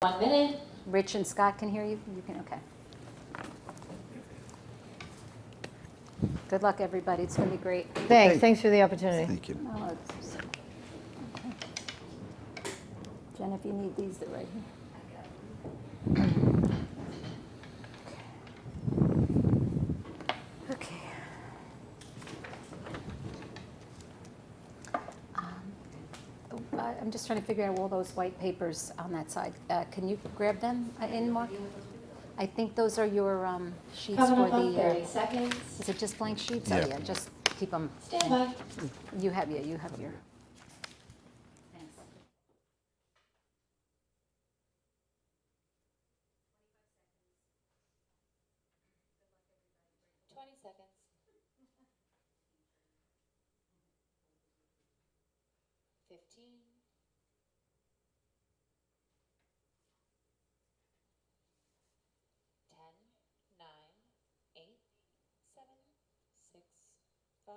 1 minute. Rich and Scott can hear you? You can, okay. Good luck, everybody. It's going to be great. Thanks. Okay. Thanks for the opportunity. Thank you. Oh, okay. Jen, if you need these, they're right here. Okay. I'm just trying to figure out all those white papers on that side. Can you grab them in, Mark? I think those are your sheets Coming for up on the. 30 seconds. Is it just blank sheets? Yeah. Oh, yeah, just keep them. Stand by. You have your. Thanks. 20 seconds. 15. 10, 9, 8, 7, 6, 5.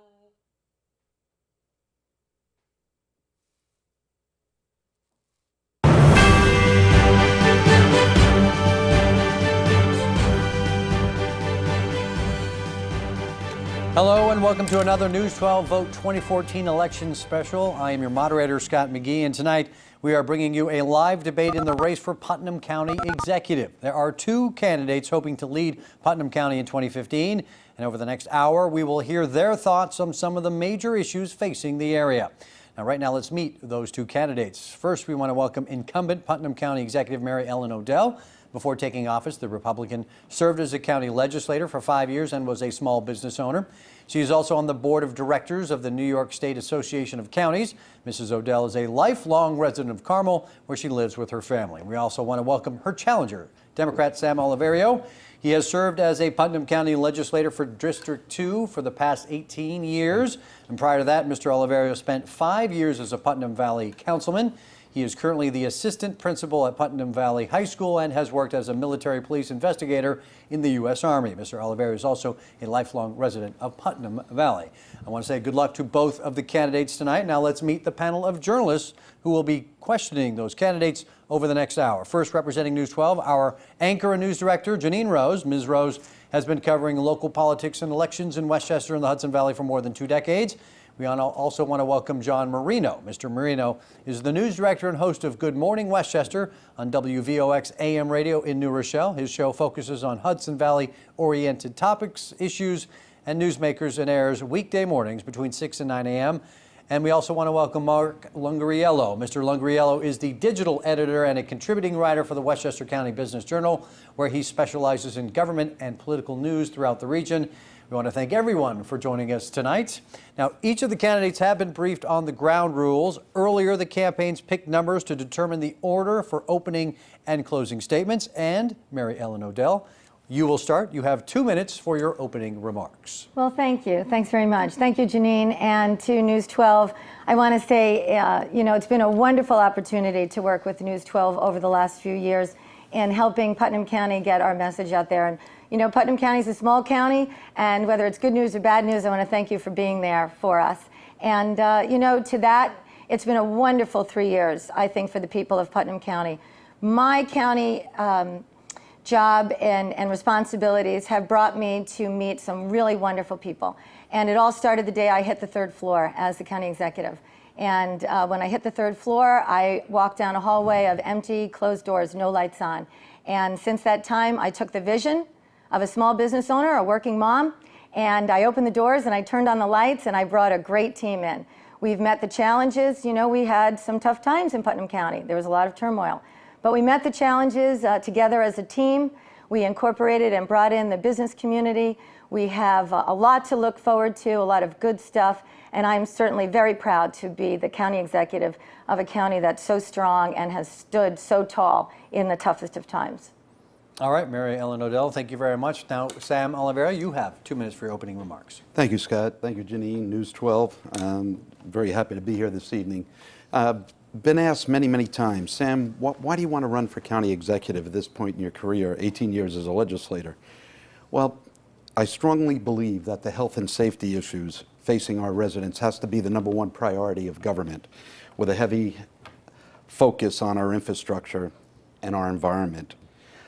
Hello and welcome to another News 12 Vote 2014 election special. I am your moderator, Scott McGee, and tonight we are bringing you a live debate in the race for Putnam County Executive. There are two candidates hoping to lead Putnam County in 2015, and over the next hour we will hear their thoughts on some of the major issues facing the area. Now, right now, let's meet those two candidates. First, we want to welcome incumbent Putnam County Executive MaryEllen Odell. Before taking office, the Republican served as a county legislator for 5 years and was a small business owner. She is also on the board of directors of the New York State Association of Counties. Mrs. Odell is a lifelong resident of Carmel, where she lives with her family. We also want to welcome her challenger, Democrat Sam Oliverio. He has served as a Putnam County legislator for District 2 for the past 18 years. And prior to that, Mr. Oliverio spent 5 years as a Putnam Valley councilman. He is currently the assistant principal at Putnam Valley High School and has worked as a military police investigator in the U.S. Army. Mr. Oliverio is also a lifelong resident of Putnam Valley. I want to say good luck to both of the candidates tonight. Now let's meet the panel of journalists who will be questioning those candidates over the next hour. First, representing News 12, our anchor and news director, Janine Rose. Ms. Rose has been covering local politics and elections in Westchester and the Hudson Valley for more than 2 decades. We also want to welcome John Marino. Mr. Marino is the news director and host of Good Morning Westchester on WVOX AM radio in New Rochelle. His show focuses on Hudson Valley-oriented topics, issues, and newsmakers, and airs weekday mornings between 6 and 9 a.m. And we also want to welcome Mark Lungariello. Mr. Lungariello is the digital editor and a contributing writer for the Westchester County Business Journal, where he specializes in government and political news throughout the region. We want to thank everyone for joining us tonight. Now, each of the candidates have been briefed on the ground rules. Earlier, the campaigns picked numbers to determine the order for opening and closing statements. And MaryEllen Odell, you will start. You have 2 minutes for your opening remarks. Well, thank you. Thanks very much. Thank you, Janine, and to News 12. I want to say, it's been a wonderful opportunity to work with News 12 over the last few years in helping Putnam County get our message out there. And Putnam County is a small county, and whether it's good news or bad news, I want to thank you for being there for us. And, to that, it's been a wonderful 3 years, I think, for the people of Putnam County. My county job and responsibilities have brought me to meet some really wonderful people. And it all started the day I hit the 3rd floor as the county executive. And when I hit the 3rd floor, I walked down a hallway of empty, closed doors, no lights on. And since that time, I took the vision of a small business owner, a working mom, and I opened the doors and I turned on the lights and I brought a great team in. We've met the challenges. We had some tough times in Putnam County. There was a lot of turmoil. But we met the challenges together as a team. We incorporated and brought in the business community. We have a lot to look forward to, a lot of good stuff, and I'm certainly very proud to be the county executive of a county that's so strong and has stood so tall in the toughest of times. All right, MaryEllen Odell, thank you very much. Now, Sam Oliverio, you have 2 minutes for your opening remarks. Thank you, Scott. Thank you, Janine. News 12. Very happy to be here this evening. Been asked many, many times, Sam, why do you want to run for county executive at this point in your career, 18 years as a legislator? Well, I strongly believe that the health and safety issues facing our residents has to be the #1 priority of government, with a heavy focus on our infrastructure and our environment.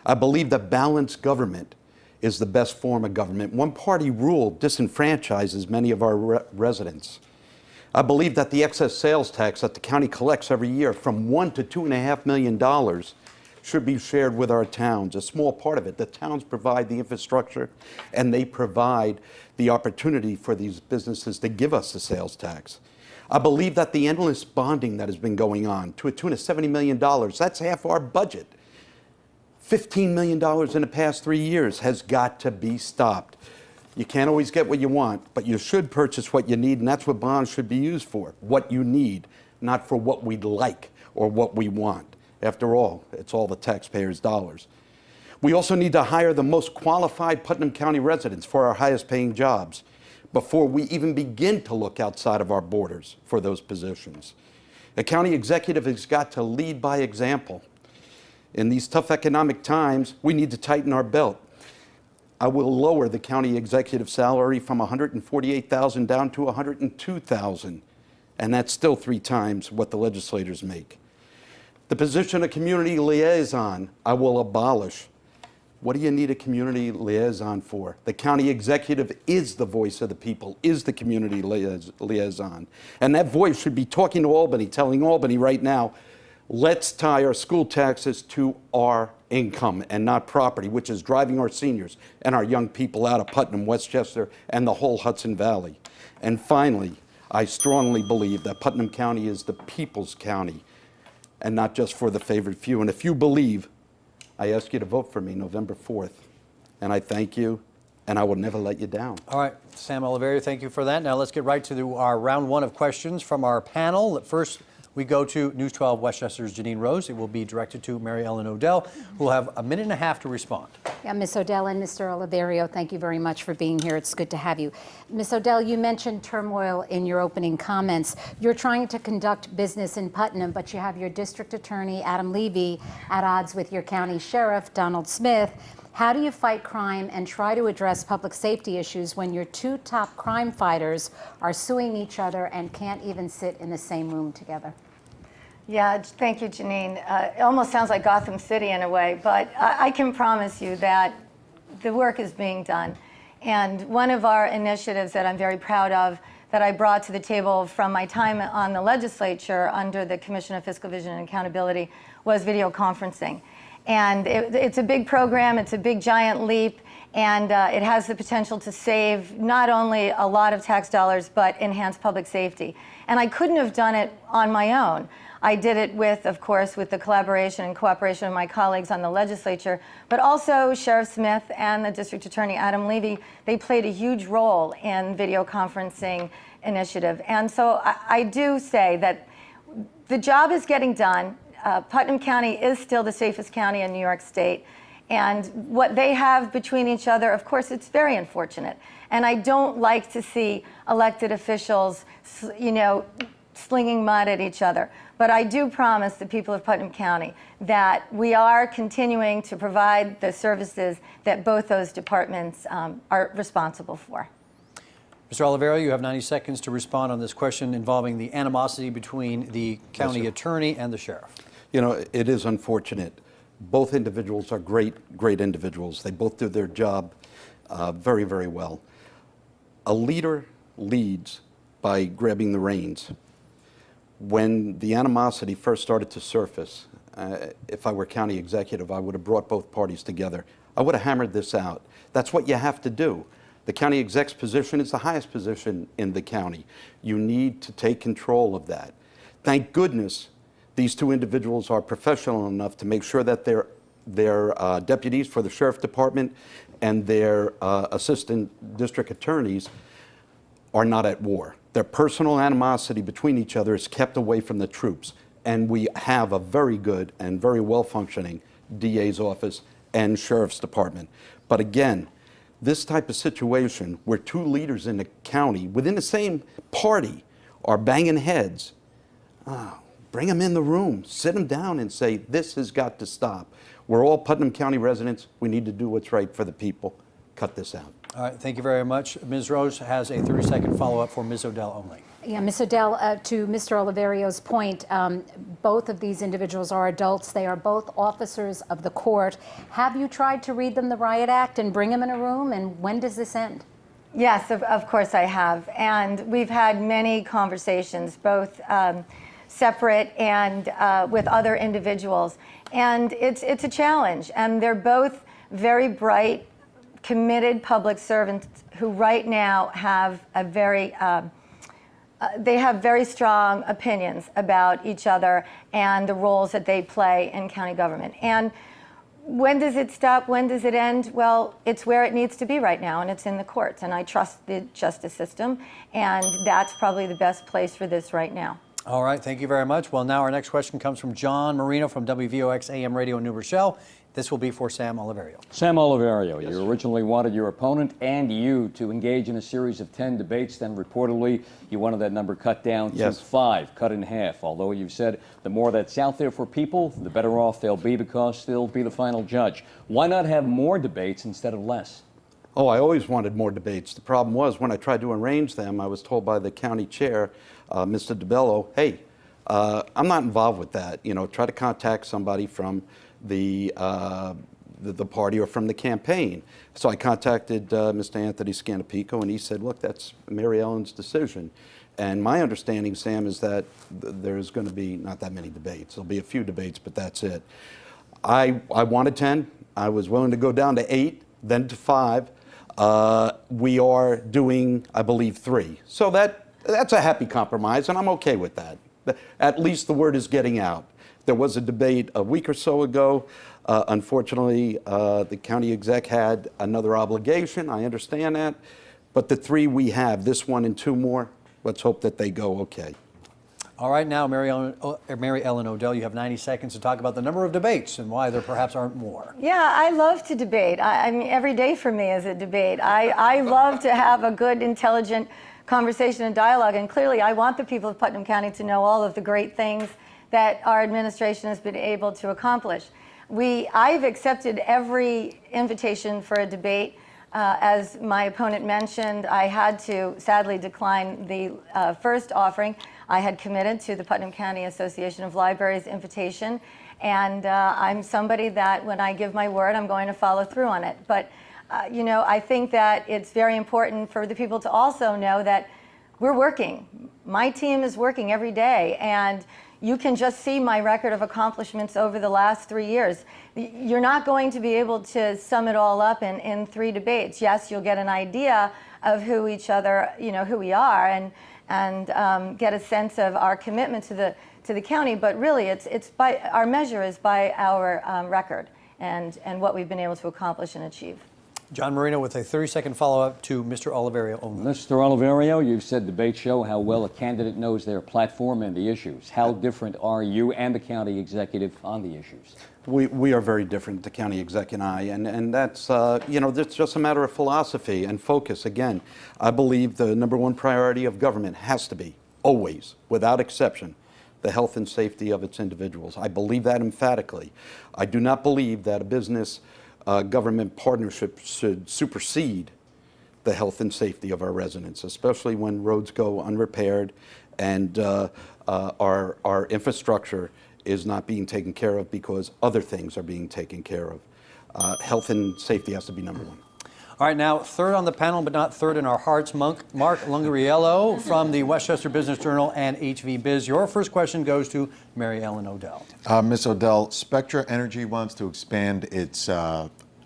I believe that balanced government is the best form of government. One-party rule disenfranchises many of our residents. I believe that the excess sales tax that the county collects every year from $1 to $2.5 million should be shared with our towns, a small part of it. The towns provide the infrastructure and they provide the opportunity for these businesses to give us the sales tax. I believe that the endless bonding that has been going on to a tune of $70 million, that's half our budget. $15 million in the past 3 years has got to be stopped. You can't always get what you want, but you should purchase what you need, and that's what bonds should be used for, what you need, not for what we'd like or what we want. After all, it's all the taxpayers' dollars. We also need to hire the most qualified Putnam County residents for our highest paying jobs before we even begin to look outside of our borders for those positions. A county executive has got to lead by example. In these tough economic times, we need to tighten our belt. I will lower the county executive salary from $148,000 down to $102,000, and that's still 3 times what the legislators make. The position of community liaison, I will abolish. What do you need a community liaison for? The county executive is the voice of the people, is the community liaison. And that voice should be talking to Albany, telling Albany right now, let's tie our school taxes to our income and not property, which is driving our seniors and our young people out of Putnam, Westchester, and the whole Hudson Valley. And finally, I strongly believe that Putnam County is the people's county and not just for the favored few. And if you believe, I ask you to vote for me November 4th. And I thank you, and I will never let you down. All right, Sam Oliverio, thank you for that. Now let's get right to our round 1 of questions from our panel. First, we go to News 12 Westchester's Janine Rose. It will be directed to MaryEllen Odell, who will have a minute and a half to respond. Yeah, Ms. Odell and Mr. Oliverio, thank you very much for being here. It's good to have you. Ms. Odell, you mentioned turmoil in your opening comments. You're trying to conduct business in Putnam, but you have your district attorney, Adam Levy, at odds with your county sheriff, Donald Smith. How do you fight crime and try to address public safety issues when your 2 top crime fighters are suing each other and can't even sit in the same room together? Yeah, thank you, Janine. It almost sounds like Gotham City in a way, but I can promise you that the work is being done. And one of our initiatives that I'm very proud of that I brought to the table from my time on the legislature under the Commission of Fiscal Vision and Accountability was video conferencing. And it's a big program, it's a big giant leap, and it has the potential to save not only a lot of tax dollars, but enhance public safety. And I couldn't have done it on my own. I did it with, of course, with the collaboration and cooperation of my colleagues on the legislature, but also Sheriff Smith and the District Attorney Adam Levy. They played a huge role in video conferencing initiative. And so I do say that the job is getting done. Putnam County is still the safest county in New York State. And what they have between each other, of course, it's very unfortunate. And I don't like to see elected officials, slinging mud at each other. But I do promise the people of Putnam County that we are continuing to provide the services that both those departments are responsible for. Mr. Oliverio, you have 90 seconds to respond on this question involving the animosity between the county attorney and the sheriff. You know, it is unfortunate. Both individuals are great individuals. They both do their job very, very well. A leader leads by grabbing the reins. When the animosity first started to surface, if I were county executive, I would have brought both parties together. I would have hammered this out. That's what you have to do. The county exec's position is the highest position in the county. You need to take control of that. Thank goodness these 2 individuals are professional enough to make sure that their deputies for the sheriff department and their assistant district attorneys are not at war. Their personal animosity between each other is kept away from the troops. And we have a very good and very well-functioning DA's office and sheriff's department. But again, this type of situation where 2 leaders in the county within the same party are banging heads, bring them in the room, sit them down and say, this has got to stop. We're all Putnam County residents. We need to do what's right for the people. Cut this out. All right, thank you very much. Ms. Rose has a 30-second follow-up for Ms. Odell only. Yeah, Ms. Odell, to Mr. Oliverio's point, both of these individuals are adults. They are both officers of the court. Have you tried to read them the Riot Act and bring them in a room? And when does this end? Yes, of course I have. And we've had many conversations, both separate and with other individuals. And it's a challenge. And they're both very bright, committed public servants who right now have a they have very strong opinions about each other and the roles that they play in county government. And when does it stop? When does it end? Well, it's where it needs to be right now, and it's in the courts. And I trust the justice system, and that's probably the best place for this right now. All right, thank you very much. Well, now our next question comes from John Marino from WVOX AM Radio in New Rochelle. This will be for Sam Oliverio. Sam Oliverio, you originally wanted your opponent and you to engage in a series of 10 debates. Then reportedly, you wanted that number cut down to 5, cut in half. Although you've said the more that's out there for people, the better off they'll be because they'll be the final judge. Why not have more debates instead of less? Oh, I always wanted more debates. The problem was when I tried to arrange them, I was told by the county chair, Mr. DeBello, hey, I'm not involved with that. You know, try to contact somebody from the party or from the campaign. So I contacted Mr. Anthony Scanapico, and he said, look, that's MaryEllen's decision. And my understanding, Sam, is that there's going to be not that many debates. There'll be a few debates, but that's it. I wanted 10. I was willing to go down to 8, then to 5. We are doing, I believe, 3. So that's a happy compromise, and I'm okay with that. At least the word is getting out. There was a debate a week or so ago. Unfortunately, the county exec had another obligation. I understand that. But the 3 we have, this one and 2 more, let's hope that they go okay. All right, now, MaryEllen Odell, you have 90 seconds to talk about the number of debates and why there perhaps aren't more. Yeah, I love to debate. I mean, every day for me is a debate. I love to have a good, intelligent conversation and dialogue. And clearly, I want the people of Putnam County to know all of the great things that our administration has been able to accomplish. I've accepted every invitation for a debate. As my opponent mentioned, I had to sadly decline the first offering. I had committed to the Putnam County Association of Libraries invitation, and I'm somebody that when I give my word, I'm going to follow through on it. But you know, I think that it's very important for the people to also know that we're working. My team is working every day, and you can just see my record of accomplishments over the last 3 years. You're not going to be able to sum it all up in 3 debates. Yes, you'll get an idea of who each other, you know, who we are, and get a sense of our commitment to the county. But really, it's by our measure is by our record and what we've been able to accomplish and achieve. John Marino with a 30-second follow-up to Mr. Oliverio only. Mr. Oliverio, you've said debates show how well a candidate knows their platform and the issues. How different are you and the county executive on the issues? We are very different, the county exec and I, and that's, you know, it's just a matter of philosophy and focus. Again, I believe the #1 priority of government has to be, always, without exception, the health and safety of its individuals. I believe that emphatically. I do not believe that a business government partnership should supersede the health and safety of our residents, especially when roads go unrepaired and our infrastructure is not being taken care of because other things are being taken care of. Health and safety has to be #1. All right, now, third on the panel, but not third in our hearts, Mark Lungariello from the Westchester Business Journal and HV Biz. Your first question goes to MaryEllen Odell. Ms. Odell, Spectra Energy wants to expand its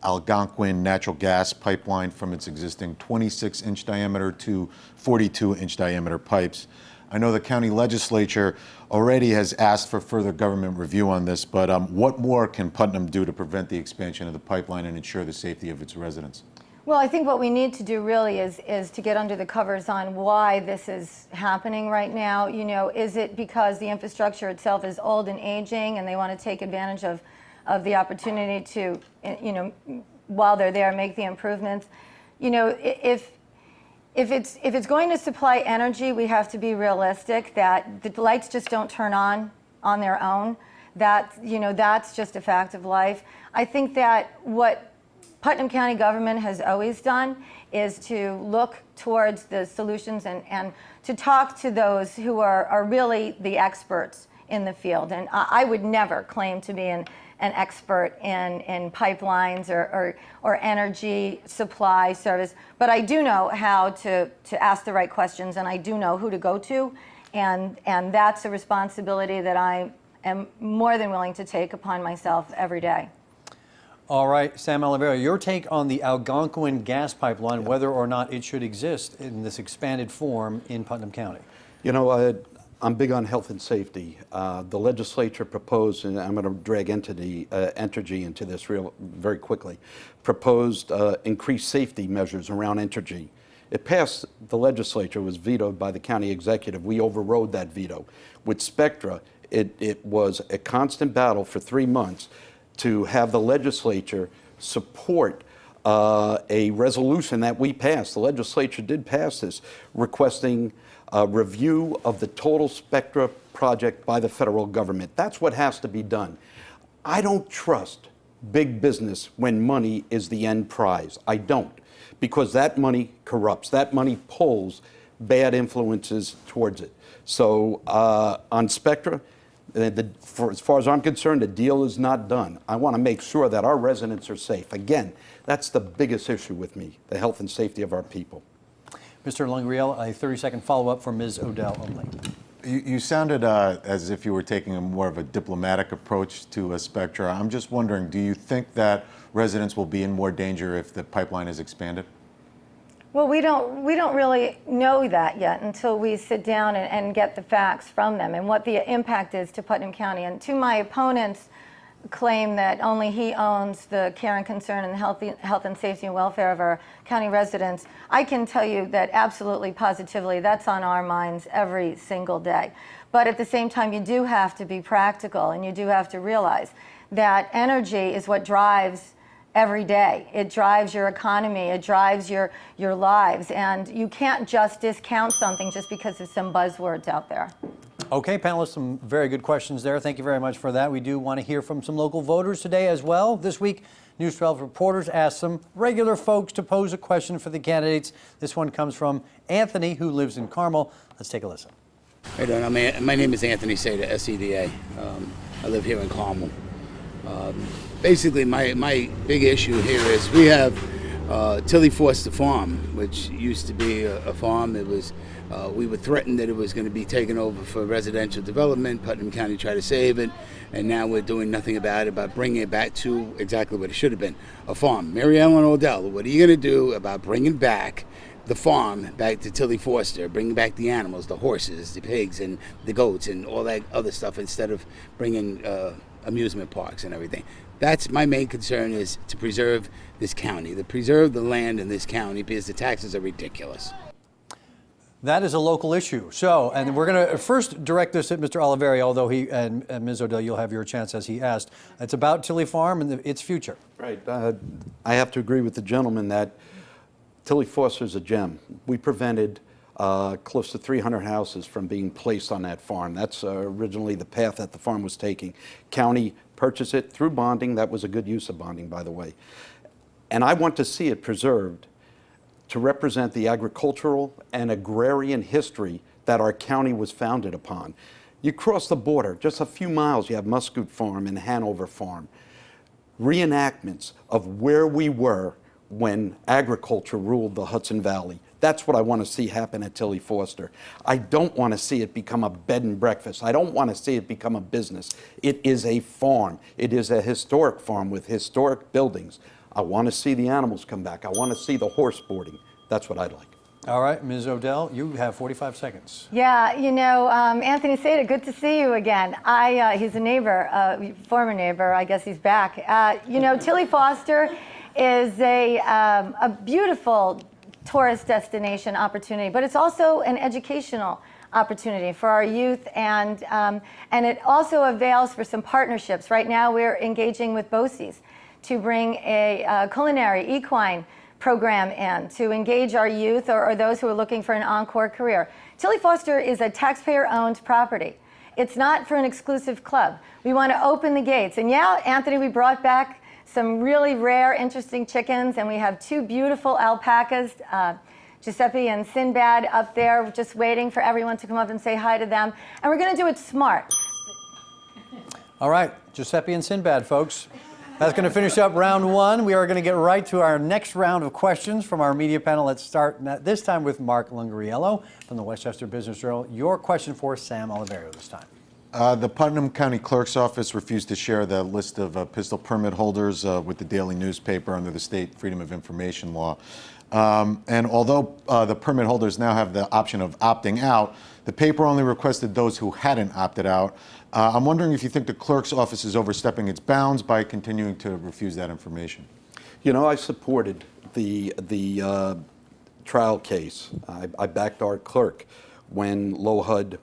Algonquin natural gas pipeline from its existing 26-inch diameter to 42-inch diameter pipes. I know the county legislature already has asked for further government review on this, but what more can Putnam do to prevent the expansion of the pipeline and ensure the safety of its residents? Well, I think what we need to do really is to get under the covers on why this is happening right now. You know, is it because the infrastructure itself is old and aging and they want to take advantage of the opportunity to, you know, while they're there, make the improvements? You know, if it's going to supply energy, we have to be realistic that the lights just don't turn on their own. That, you know, that's just a fact of life. I think that what Putnam County government has always done is to look towards the solutions and to talk to those who are really the experts in the field. And I would never claim to be an expert in pipelines or energy supply service, but I do know how to ask the right questions, and I do know who to go to, and that's a responsibility that I am more than willing to take upon myself every day. All right, Sam Oliverio, your take on the Algonquin gas pipeline, whether or not it should exist in this expanded form in Putnam County. You know, I'm big on health and safety. The legislature proposed, and I'm going to drag Entergy into this very quickly, proposed increased safety measures around Entergy. It passed the legislature, was vetoed by the county executive. We overrode that veto. With Spectra, it was a constant battle for 3 months to have the legislature support a resolution that we passed. The legislature did pass this, requesting a review of the total Spectra project by the federal government. That's what has to be done. I don't trust big business when money is the end prize. I don't, because that money corrupts. That money pulls bad influences towards it. So on Spectra, as far as I'm concerned, the deal is not done. I want to make sure that our residents are safe. Again, that's the biggest issue with me, the health and safety of our people. Mr. Lungriel, a 30-second follow-up from Ms. Odell only. You sounded as if you were taking a more of a diplomatic approach to Spectra. I'm just wondering, do you think that residents will be in more danger if the pipeline is expanded? Well, we don't really know that yet until we sit down and get the facts from them and what the impact is to Putnam County. And to my opponent's claim that only he owns the care and concern and the health and safety and welfare of our county residents, I can tell you that absolutely, positively, that's on our minds every single day. But at the same time, you do have to be practical, and you do have to realize that energy is what drives every day. It drives your economy, it drives your lives, and you can't just discount something just because of some buzzwords out there. Okay, panelists, some very good questions there. Thank you very much for that. We do want to hear from some local voters today as well. This week, News 12 reporters asked some regular folks to pose a question for the candidates. This one comes from Anthony, who lives in Carmel. Let's take a listen. How you doing? My name is Anthony Seda, SEDA. I live here in Carmel. Basically, my big issue here is we have Tilly Foster Farm, which used to be a farm. It was we were threatened that it was going to be taken over for residential development. Putnam County tried to save it, and now we're doing nothing about it, about bringing it back to exactly what it should have been, a farm. MaryEllen Odell, what are you going to do about bringing back the farm back to Tilly Foster, bringing back the animals, the horses, the pigs, and the goats, and all that other stuff, instead of bringing amusement parks and everything? That's my main concern, is to preserve this county, to preserve the land in this county, because the taxes are ridiculous. That is a local issue. So, and we're going to first direct this at Mr. Oliverio, although he and Ms. Odell, you'll have your chance as he asked. It's about Tilly Farm and its future. Right. I have to agree with the gentleman that Tilly Foster is a gem. We prevented close to 300 houses from being placed on that farm. That's originally the path that the farm was taking. County purchased it through bonding. That was a good use of bonding, by the way. And I want to see it preserved to represent the agricultural and agrarian history that our county was founded upon. You cross the border, just a few miles, you have Muscoot Farm and Hanover Farm. Reenactments of where we were when agriculture ruled the Hudson Valley. That's what I want to see happen at Tilly Foster. I don't want to see it become a bed and breakfast. I don't want to see it become a business. It is a farm. It is a historic farm with historic buildings. I want to see the animals come back. I want to see the horse boarding. That's what I'd like. All right, Ms. Odell, you have 45 seconds. Yeah, you know, Anthony Seda, good to see you again. He's a neighbor, former neighbor. I guess he's back. You know, Tilly Foster is a beautiful tourist destination opportunity, but it's also an educational opportunity for our youth, and it also avails for some partnerships. Right now, we're engaging with BOCES to bring a culinary equine program in to engage our youth or those who are looking for an encore career. Tilly Foster is a taxpayer-owned property. It's not for an exclusive club. We want to open the gates. And yeah, Anthony, we brought back some really rare, interesting chickens, and we have 2 beautiful alpacas, Giuseppe and Sinbad, up there just waiting for everyone to come up and say hi to them. And we're going to do it smart. All right, Giuseppe and Sinbad, folks. That's going to finish up round 1. We are going to get right to our next round of questions from our media panel. Let's start this time with Mark Lungariello from the Westchester Business Journal. Your question for Sam Oliverio this time. The Putnam County Clerk's Office refused to share the list of pistol permit holders with the daily newspaper under the state Freedom of Information law. And although the permit holders now have the option of opting out, the paper only requested those who hadn't opted out. I'm wondering if you think the clerk's office is overstepping its bounds by continuing to refuse that information. You know, I supported the trial case. I backed our clerk when LoHUD,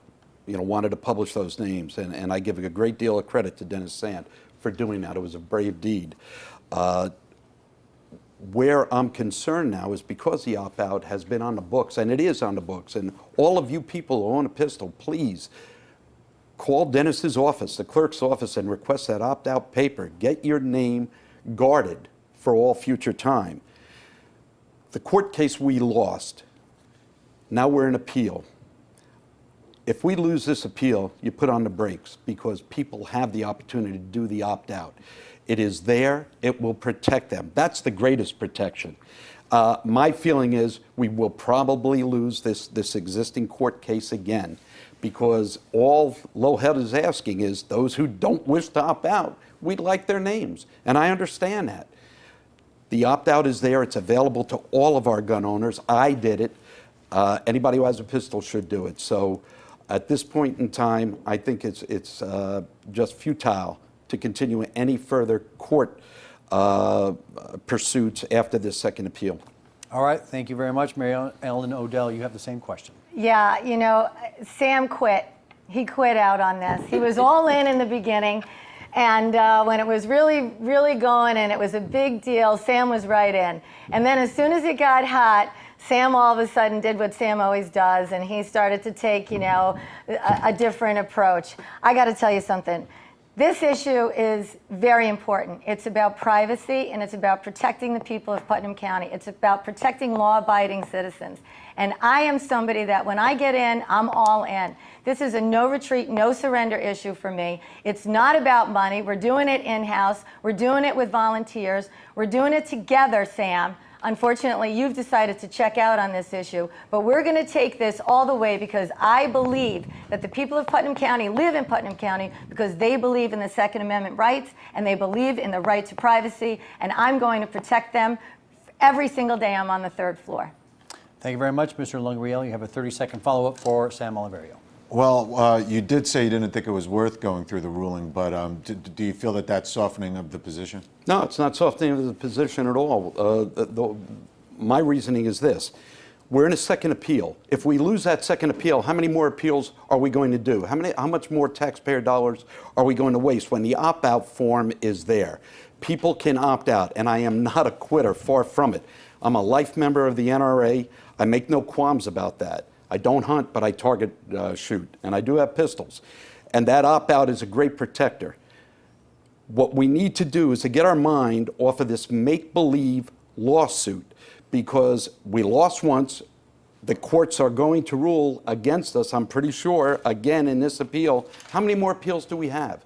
wanted to publish those names, and I give a great deal of credit to Dennis Sand for doing that. It was a brave deed. Where I'm concerned now is because the opt-out has been on the books, and it is on the books, and all of you people who own a pistol, please call Dennis's office, the clerk's office, and request that opt-out paper. Get your name guarded for all future time. The court case we lost, now we're in appeal. If we lose this appeal, you put on the brakes because people have the opportunity to do the opt-out. It is there, it will protect them. That's the greatest protection. My feeling is we will probably lose this existing court case again because all LoHUD is asking is those who don't wish to opt out, we'd like their names. And I understand that. The opt-out is there, it's available to all of our gun owners. I did it. Anybody who has a pistol should do it. So at this point in time, I think it's just futile to continue any further court pursuits after this second appeal. All right, thank you very much. MaryEllen Odell, you have the same question. Yeah, Sam quit. He quit out on this. He was all in the beginning. And when it was really, really going and it was a big deal, Sam was right in. And then as soon as it got hot, Sam all of a sudden did what Sam always does, and he started to take, a different approach. I got to tell you something. This issue is very important. It's about privacy, and it's about protecting the people of Putnam County. It's about protecting law-abiding citizens. And I am somebody that when I get in, I'm all in. This is a no retreat, no surrender issue for me. It's not about money. We're doing it in-house. We're doing it with volunteers. We're doing it together, Sam. Unfortunately, you've decided to check out on this issue, but we're going to take this all the way because I believe that the people of Putnam County live in Putnam County because they believe in the Second Amendment rights and they believe in the right to privacy, and I'm going to protect them every single day I'm on the 3rd floor. Thank you very much, Mr. Lungariello. You have a 30-second follow-up for Sam Oliverio. Well, you did say you didn't think it was worth going through the ruling, but do you feel that that's softening of the position? No, it's not softening of the position at all. My reasoning is this. We're in a second appeal. If we lose that second appeal, how many more appeals are we going to do? How much more taxpayer dollars are we going to waste when the opt-out form is there? People can opt out, and I am not a quitter, far from it. I'm a life member of the NRA. I make no qualms about that. I don't hunt, but I target shoot, and I do have pistols. And that opt-out is a great protector. What we need to do is to get our mind off of this make-believe lawsuit, because we lost once. The courts are going to rule against us, I'm pretty sure, again in this appeal. How many more appeals do we have?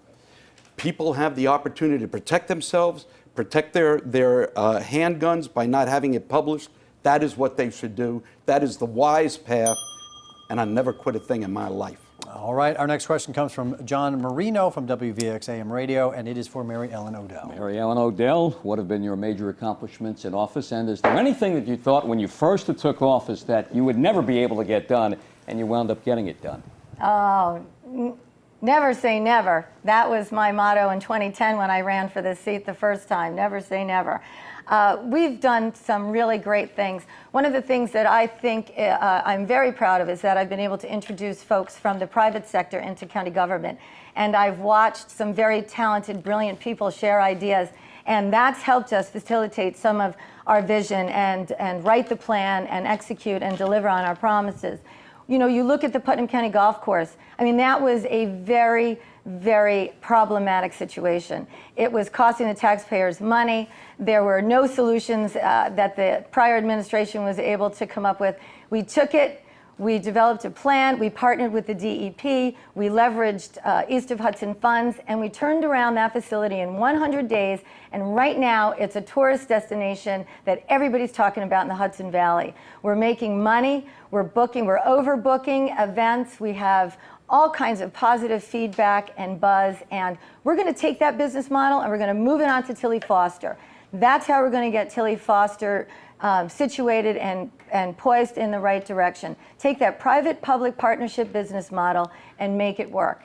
People have the opportunity to protect themselves, protect their handguns by not having it published. That is what they should do. That is the wise path, and I never quit a thing in my life. All right, our next question comes from John Marino from WVX AM Radio, and it is for MaryEllen Odell. MaryEllen Odell, what have been your major accomplishments in office, and is there anything that you thought when you first took office that you would never be able to get done, and you wound up getting it done? Oh, never say never. That was my motto in 2010 when I ran for this seat the first time. Never say never. We've done some really great things. One of the things that I think I'm very proud of is that I've been able to introduce folks from the private sector into county government. And I've watched some very talented, brilliant people share ideas. And that's helped us facilitate some of our vision and write the plan and execute and deliver on our promises. You look at the Putnam County Golf Course. I mean, that was a very, very problematic situation. It was costing the taxpayers money. There were no solutions that the prior administration was able to come up with. We took it, we developed a plan, we partnered with the DEP, we leveraged East of Hudson funds, and we turned around that facility in 100 days, and right now it's a tourist destination that everybody's talking about in the Hudson Valley. We're making money, we're overbooking events, we have all kinds of positive feedback and buzz, and we're going to take that business model and we're going to move it on to Tilly Foster. That's how we're going to get Tilly Foster situated and poised in the right direction. Take that private-public partnership business model and make it work.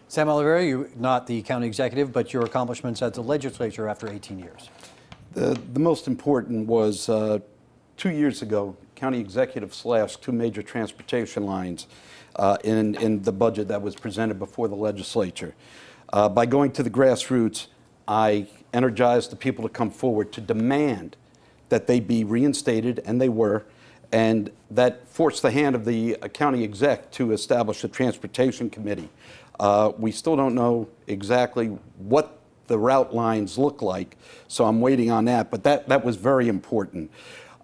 Sam Oliverio, you're not the county executive, but your accomplishments at the legislature after 18 years. The most important was 2 years ago, county executive slashed 2 major transportation lines in the budget that was presented before the legislature. By going to the grassroots, I energized the people to come forward to demand that they be reinstated, and they were, and that forced the hand of the county exec to establish a transportation committee. We still don't know exactly what the route lines look like, so I'm waiting on that, but that was very important.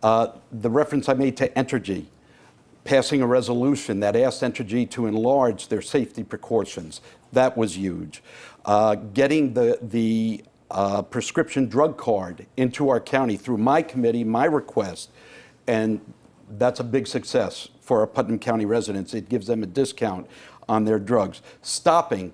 The reference I made to Entergy, passing a resolution that asked Entergy to enlarge their safety precautions, that was huge. Getting the prescription drug card into our county through my committee, my request, and that's a big success for our Putnam County residents. It gives them a discount on their drugs. Stopping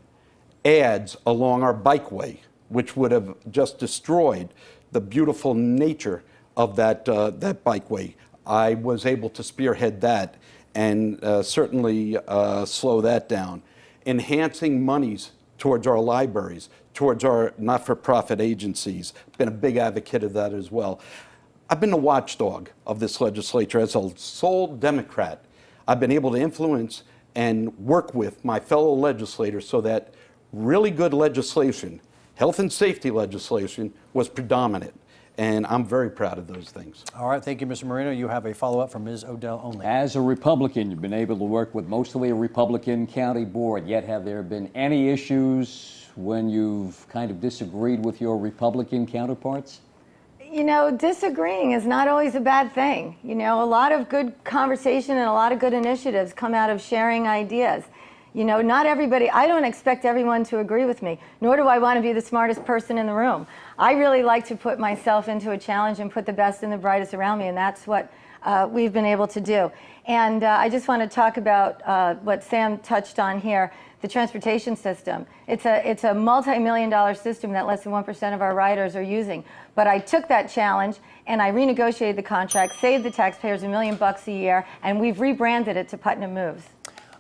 ads along our bikeway, which would have just destroyed the beautiful nature of that bikeway. I was able to spearhead that and certainly slow that down. Enhancing monies towards our libraries, towards our not-for-profit agencies. Been a big advocate of that as well. I've been the watchdog of this legislature. As a sole Democrat, I've been able to influence and work with my fellow legislators so that really good legislation, health and safety legislation, was predominant. And I'm very proud of those things. All right, thank you, Mr. Marino. You have a follow-up from Ms. Odell only. As a Republican, you've been able to work with mostly a Republican county board, yet have there been any issues when you've kind of disagreed with your Republican counterparts? You know, disagreeing is not always a bad thing. You know, a lot of good conversation and a lot of good initiatives come out of sharing ideas. You know, not everybody, I don't expect everyone to agree with me, nor do I want to be the smartest person in the room. I really like to put myself into a challenge and put the best and the brightest around me, and that's what we've been able to do. And I just want to talk about what Sam touched on here, the transportation system. It's a multi-million-dollar system that less than 1% of our riders are using. But I took that challenge and I renegotiated the contract, saved the taxpayers $1 million a year, and we've rebranded it to Putnam Moves.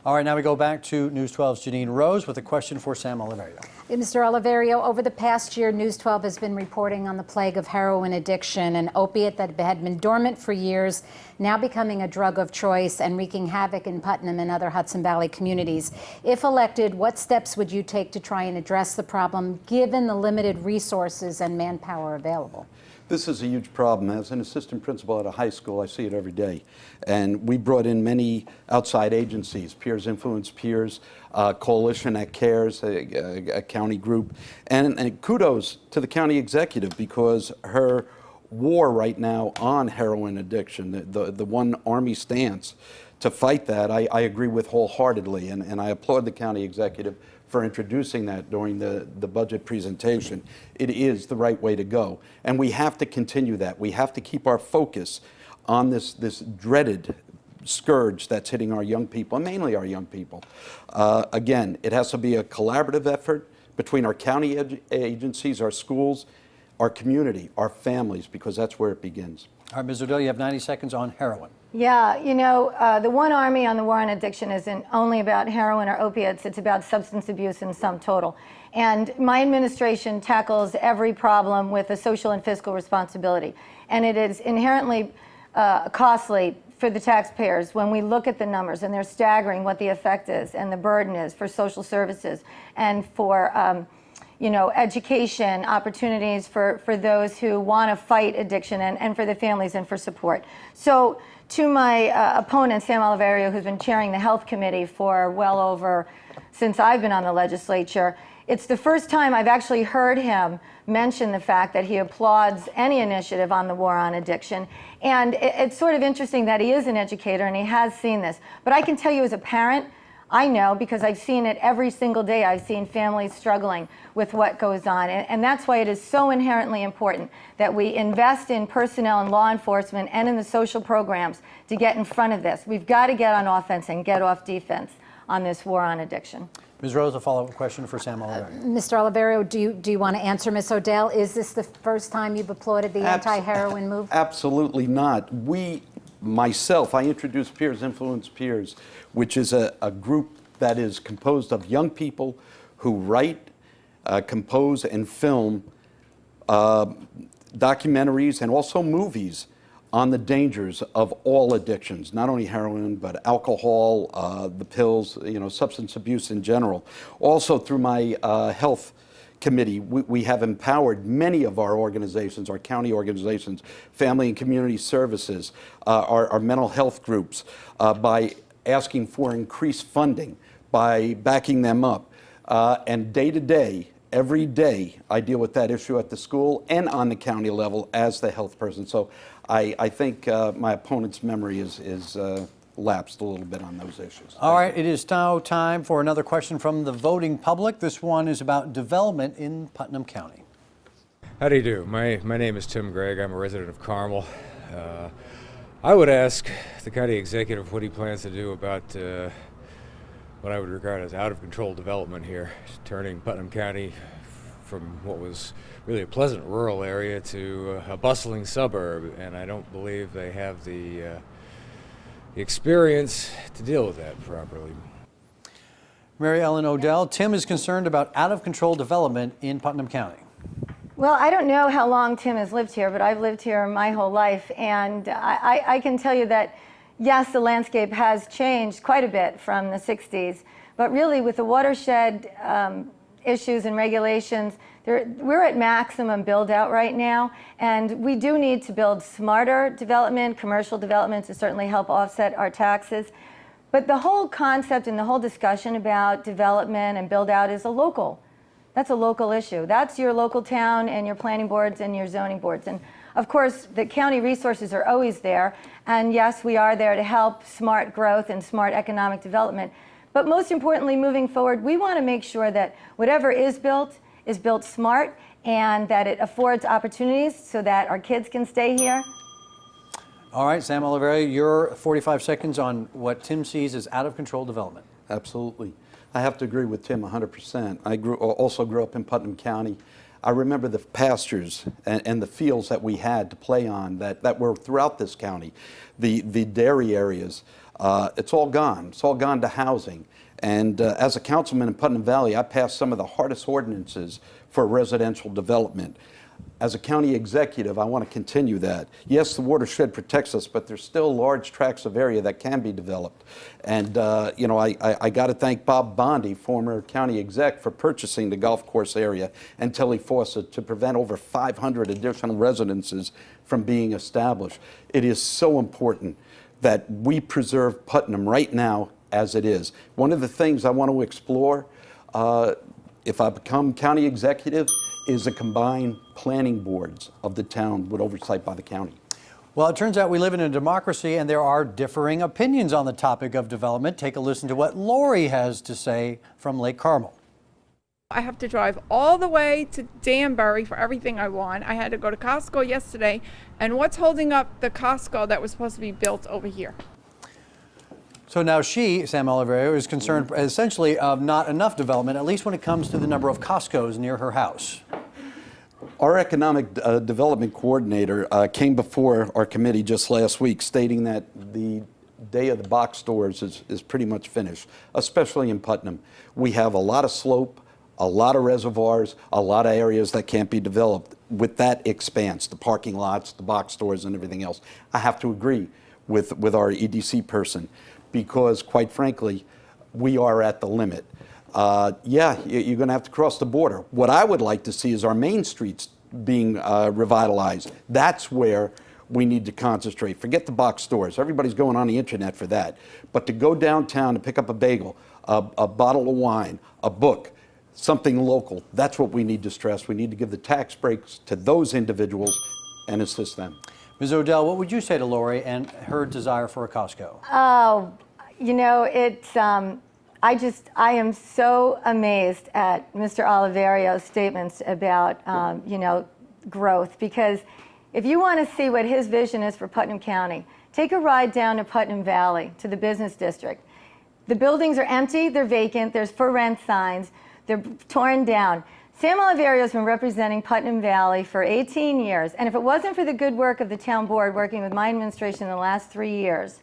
All right, now we go back to News 12's Janine Rose with a question for Sam Oliverio. Mr. Oliverio, over the past year, News 12 has been reporting on the plague of heroin addiction, an opiate that had been dormant for years, now becoming a drug of choice and wreaking havoc in Putnam and other Hudson Valley communities. If elected, what steps would you take to try and address the problem, given the limited resources and manpower available? This is a huge problem. As an assistant principal at a high school, I see it every day. And we brought in many outside agencies, Peers Influence Peers, Coalition that Cares, a county group. And kudos to the county executive, because her war right now on heroin addiction, the one Army stance to fight that, I agree with wholeheartedly. And I applaud the county executive for introducing that during the budget presentation. It is the right way to go. And we have to continue that. We have to keep our focus on this dreaded scourge that's hitting our young people, and mainly our young people. Again, it has to be a collaborative effort between our county agencies, our schools, our community, our families, because that's where it begins. All right, Ms. Odell, you have 90 seconds on heroin. Yeah, you know, the One Army on the war on addiction isn't only about heroin or opiates, it's about substance abuse in sum total. And my administration tackles every problem with a social and fiscal responsibility. And it is inherently costly for the taxpayers when we look at the numbers, and they're staggering what the effect is and the burden is for social services and for education opportunities for those who want to fight addiction, and for the families and for support. So to my opponent, Sam Oliverio, who's been chairing the Health Committee for well over, since I've been on the legislature, it's the first time I've actually heard him mention the fact that he applauds any initiative on the war on addiction. And it's sort of interesting that he is an educator and he has seen this. But I can tell you as a parent, I know because I've seen it every single day. I've seen families struggling with what goes on. And that's why it is so inherently important that we invest in personnel and law enforcement and in the social programs to get in front of this. We've got to get on offense and get off defense on this war on addiction. Ms. Rose, a follow-up question for Sam Oliverio. Mr. Oliverio, do you want to answer Ms. Odell? Is this the first time you've applauded the anti-heroin move? Absolutely not. Myself, I introduced Peers Influence Peers, which is a group that is composed of young people who write, compose, and film documentaries and also movies on the dangers of all addictions, not only heroin, but alcohol, the pills, substance abuse in general. Also through my health committee, we have empowered many of our organizations, our county organizations, family and community services, our mental health groups, by asking for increased funding, by backing them up. And day to day, every day, I deal with that issue at the school and on the county level as the health person. So I think my opponent's memory is lapsed a little bit on those issues. All right, it is now time for another question from the voting public. This one is about development in Putnam County. How do you do? My name is Tim Gregg. I'm a resident of Carmel. I would ask the county executive what he plans to do about what I would regard as out-of-control development here, turning Putnam County from what was really a pleasant rural area to a bustling suburb, and I don't believe they have the experience to deal with that properly. MaryEllen Odell, Tim is concerned about out-of-control development in Putnam County. Well, I don't know how long Tim has lived here, but I've lived here my whole life, and I can tell you that, yes, the landscape has changed quite a bit from the 60s, but really with the watershed issues and regulations, we're at maximum build out right now, and we do need to build smarter development, commercial development, to certainly help offset our taxes. But the whole concept and the whole discussion about development and build out is that's a local issue. That's your local town and your planning boards and your zoning boards. And of course, the county resources are always there. And yes, we are there to help smart growth and smart economic development. But most importantly, moving forward, we want to make sure that whatever is built smart and that it affords opportunities so that our kids can stay here. All right, Sam Oliverio, your 45 seconds on what Tim sees as out-of-control development. Absolutely. I have to agree with Tim 100%. I also grew up in Putnam County. I remember the pastures and the fields that we had to play on that were throughout this county, the dairy areas. It's all gone. It's all gone to housing. And as a councilman in Putnam Valley, I passed some of the hardest ordinances for residential development. As a county executive, I want to continue that. Yes, the watershed protects us, but there's still large tracts of area that can be developed. And, I got to thank Bob Bondi, former county exec, for purchasing the golf course area and Tilly Fawcett to prevent over 500 additional residences from being established. It is so important that we preserve Putnam right now as it is. One of the things I want to explore, if I become county executive, is a combined planning boards of the town with oversight by the county. Well, it turns out we live in a democracy and there are differing opinions on the topic of development. Take a listen to what Lori has to say from Lake Carmel. I have to drive all the way to Danbury for everything I want. I had to go to Costco yesterday, and what's holding up the Costco that was supposed to be built over here? So now Sam Oliverio, is concerned essentially of not enough development, at least when it comes to the number of Costcos near her house. Our economic development coordinator came before our committee just last week stating that the day of the box stores is pretty much finished, especially in Putnam. We have a lot of slope, a lot of reservoirs, a lot of areas that can't be developed. With that expanse, the parking lots, the box stores, and everything else, I have to agree with our EDC person, because quite frankly, we are at the limit. yeah, you're going to have to cross the border. What I would like to see is our main streets being revitalized. That's where we need to concentrate. Forget the box stores. Everybody's going on the internet for that. But to go downtown to pick up a bagel, a bottle of wine, a book, something local, that's what we need to stress. We need to give the tax breaks to those individuals and assist them. Ms. Odell, what would you say to Lori and her desire for a Costco? Oh, you know, it's, I am so amazed at Mr. Oliverio's statements about, you know, growth, because if you want to see what his vision is for Putnam County, take a ride down to Putnam Valley, to the business district. The buildings are empty, they're vacant, there's for rent signs, they're torn down. Sam Oliverio has been representing Putnam Valley for 18 years, and if it wasn't for the good work of the town board working with my administration in the last 3 years,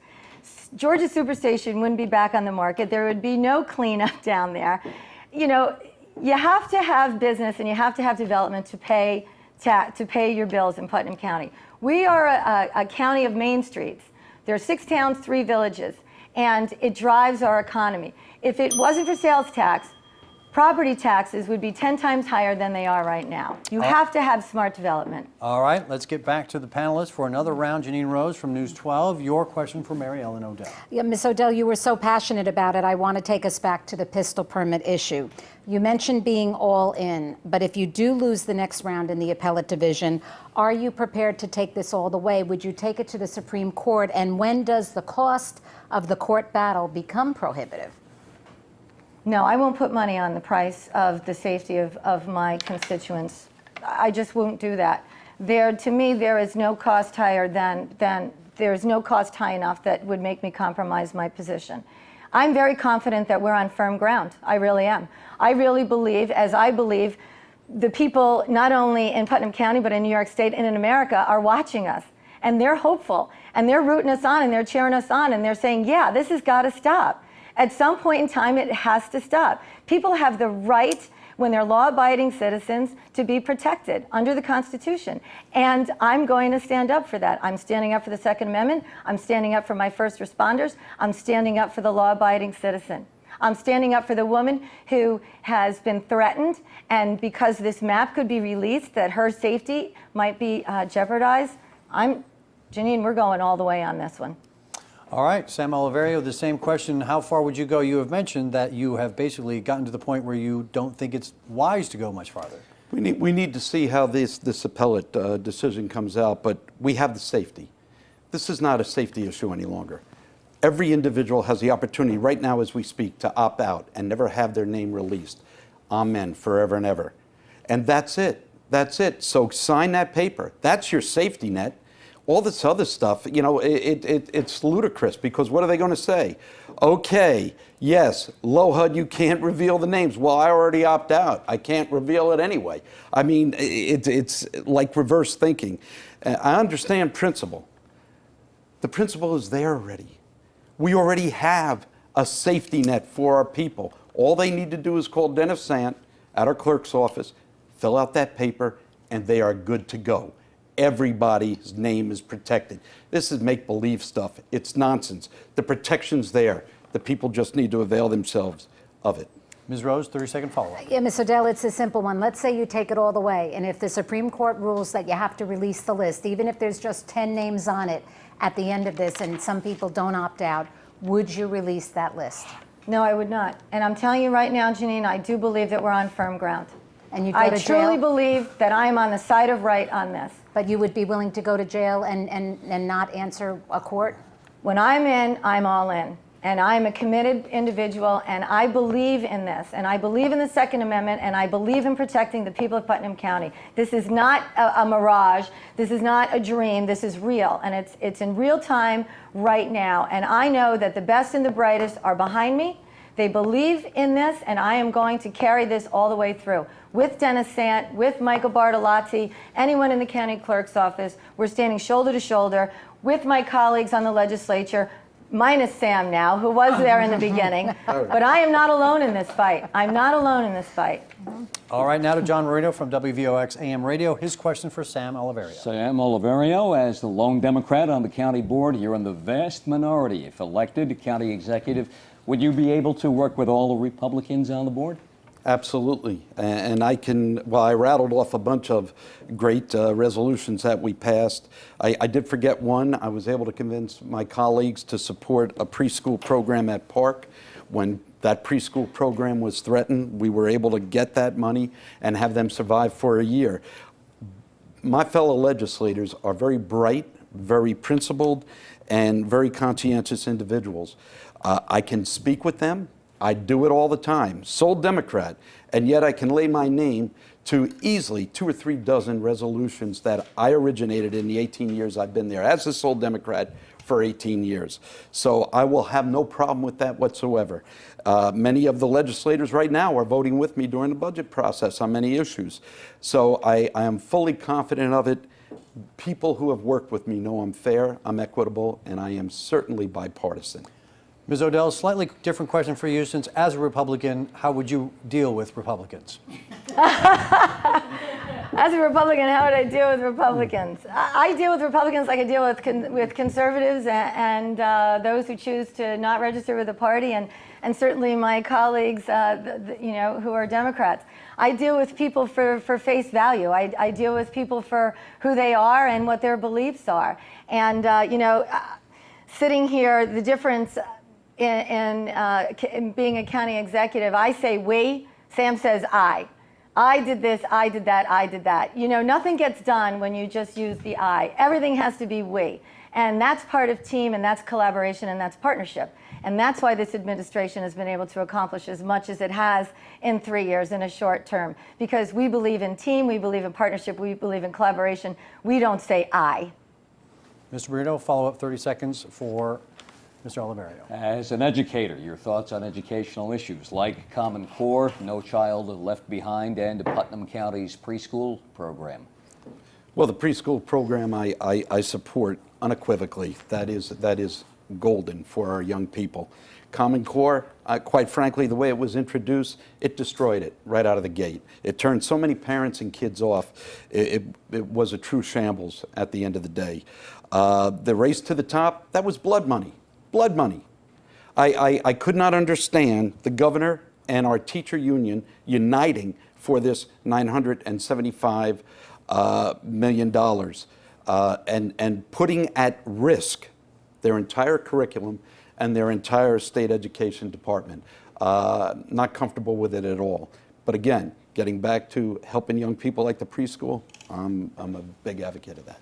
Georgia Superstation wouldn't be back on the market. There would be no cleanup down there. You know, you have to have business and you have to have development to pay your bills in Putnam County. We are a county of main streets. There are 6 towns, 3 villages, and it drives our economy. If it wasn't for sales tax, property taxes would be 10 times higher than they are right now. You have to have smart development. All right, let's get back to the panelists for another round. Janine Rose from News 12, your question for MaryEllen Odell. Yeah, Ms. Odell, you were so passionate about it. I want to take us back to the pistol permit issue. You mentioned being all in, but if you do lose the next round in the appellate division, are you prepared to take this all the way? Would you take it to the Supreme Court? And when does the cost of the court battle become prohibitive? No, I won't put money on the price of the safety of my constituents. I just won't do that. To me, there is no cost higher there's no cost high enough that would make me compromise my position. I'm very confident that we're on firm ground. I really am. I really believe, as I believe, the people not only in Putnam County but in New York State and in America are watching us. And they're hopeful. And they're rooting us on and they're cheering us on and they're saying, yeah, this has got to stop. At some point in time, it has to stop. People have the right, when they're law-abiding citizens, to be protected under the Constitution. And I'm going to stand up for that. I'm standing up for the Second Amendment. I'm standing up for my first responders. I'm standing up for the law-abiding citizen. I'm standing up for the woman who has been threatened, and because this map could be released, that her safety might be jeopardized. Janine, we're going all the way on this one. All right, Sam Oliverio, the same question. How far would you go? You have mentioned that you have basically gotten to the point where you don't think it's wise to go much farther. We need to see how this appellate decision comes out, but we have the safety. This is not a safety issue any longer. Every individual has the opportunity right now as we speak to opt out and never have their name released. Amen, forever and ever. And that's it. That's it. So sign that paper. That's your safety net. All this other stuff, you know, it's ludicrous, because what are they going to say? Okay, yes, low HUD, you can't reveal the names. Well, I already opt out. I can't reveal it anyway. I mean, it's like reverse thinking. I understand principle. The principle is there already. We already have a safety net for our people. All they need to do is call Dennis Sant at our clerk's office, fill out that paper, and they are good to go. Everybody's name is protected. This is make-believe stuff. It's nonsense. The protection's there. The people just need to avail themselves of it. Ms. Rose, 30-second follow-up. Yeah, Ms. Odell, it's a simple one. Let's say you take it all the way, and if the Supreme Court rules that you have to release the list, even if there's just 10 names on it at the end of this and some people don't opt out, would you release that list? No, I would not. And I'm telling you right now, Janine, I do believe that we're on firm ground. And you'd go I to truly jail? believe that I am on the side of right on this. But you would be willing to go to jail and not answer a court? When I'm in, I'm all in. And I'm a committed individual, and I believe in this. And I believe in the Second Amendment, and I believe in protecting the people of Putnam County. This is not a mirage. This is not a dream. This is real. And it's in real time right now. And I know that the best and the brightest are behind me. They believe in this, and I am going to carry this all the way through. With Dennis Sant, with Michael Bartolotti, anyone in the county clerk's office, we're standing shoulder to shoulder with my colleagues on the legislature, minus Sam now, who was there in the beginning. But I am not alone in this fight. I'm not alone in this fight. All right, now to John Marino from WVOX AM Radio. His question for Sam Oliverio. Sam Oliverio, as the lone Democrat on the county board, you're in the vast minority. If elected county executive, Would you be able to work with all the Republicans on the board? Absolutely. And I can, well, I rattled off a bunch of great resolutions that we passed. I did forget one. I was able to convince my colleagues to support a preschool program at Park. When that preschool program was threatened, we were able to get that money and have them survive for a year. My fellow legislators are very bright, very principled, and very conscientious individuals. I can speak with them. I do it all the time, sole Democrat, and yet I can lay my name to easily 2 or 3 dozen resolutions that I originated in the 18 years I've been there as a sole Democrat for 18 years. So I will have no problem with that whatsoever. Many of the legislators right now are voting with me during the budget process on many issues. So I am fully confident of it. People who have worked with me know I'm fair, I'm equitable, and I am certainly bipartisan. Ms. Odell, slightly different question for you, since as a Republican, how would you deal with Republicans? As a Republican, how would I deal with Republicans? I deal with Republicans like I deal with conservatives and those who choose to not register with the party, and certainly my colleagues, who are Democrats. I deal with people for face value. I deal with people for who they are and what their beliefs are. And sitting here, the difference in being a county executive, I say we, Sam says I. I did this, I did that, I did that. Nothing gets done when you just use the I. Everything has to be we. And that's part of team, and that's collaboration, and that's partnership. And that's why this administration has been able to accomplish as much as it has in 3 years in a short term. Because we believe in team, we believe in partnership, we believe in collaboration. We don't say I. Mr. Bruno, follow-up 30 seconds for Mr. Oliverio. As an educator, your thoughts on educational issues like Common Core, No Child Left Behind, and Putnam County's preschool program? Well, the preschool program I support unequivocally. That is golden for our young people. Common Core, quite frankly, the way it was introduced, it destroyed it right out of the gate. It turned so many parents and kids off. It was a true shambles at the end of the day. The race to the top, that was blood money. Blood money. I could not understand the governor and our teacher union uniting for this $975 million and putting at risk their entire curriculum and their entire state education department. Not comfortable with it at all. But again, getting back to helping young people like the preschool, I'm a big advocate of that.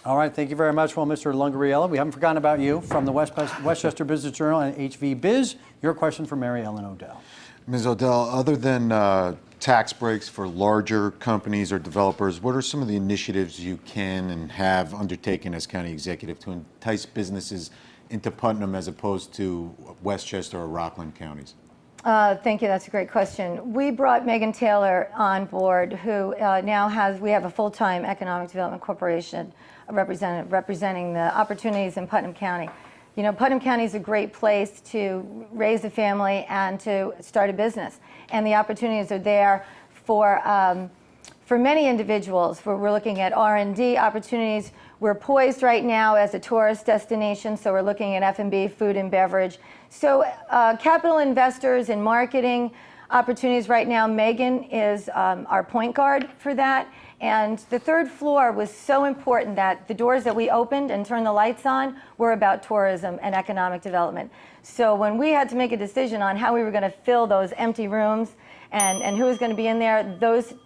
All right, thank you very much. Well, Mr. Lungariella, we haven't forgotten about you from the Westchester Business Journal and HV Biz. Your question for MaryEllen Odell. Ms. Odell, other than tax breaks for larger companies or developers, what are some of the initiatives you can and have undertaken as county executive to entice businesses into Putnam as opposed to Westchester or Rockland counties? Thank you. That's a great question. We brought Megan Taylor on board, who we have a full-time Economic Development Corporation representing the opportunities in Putnam County. Putnam County is a great place to raise a family and to start a business, and the opportunities are there for many individuals. We're looking at R&D opportunities. We're poised right now as a tourist destination, so we're looking at F&B, food and beverage. So capital investors in marketing opportunities right now. Megan is our point guard for that. And the third floor was so important that the doors that we opened and turned the lights on were about tourism and economic development. So when we had to make a decision on how we were going to fill those empty rooms and who was going to be in there,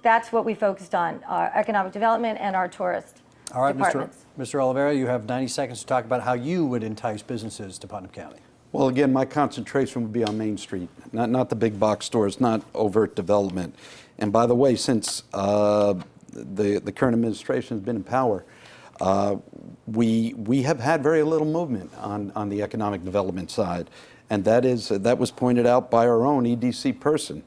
that's what we focused on, our economic development and our tourist departments. Mr. Oliverio, you have 90 seconds to talk about how you would entice businesses to Putnam County. Well, again, my concentration would be on Main Street, not the big box stores, not overt development. And by the way, since the current administration has been in power, we have had very little movement on the economic development side, and that was pointed out by our own EDC person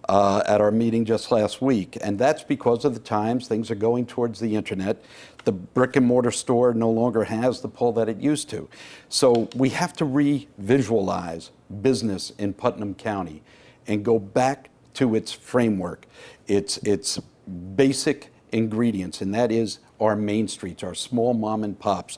at our meeting just last week, and that's because of the times things are going towards the internet. The brick and mortar store no longer has the pull that it used to. So we have to re-visualize business in Putnam County and go back to its framework, its basic ingredients, and that is our main streets, our small mom and pops.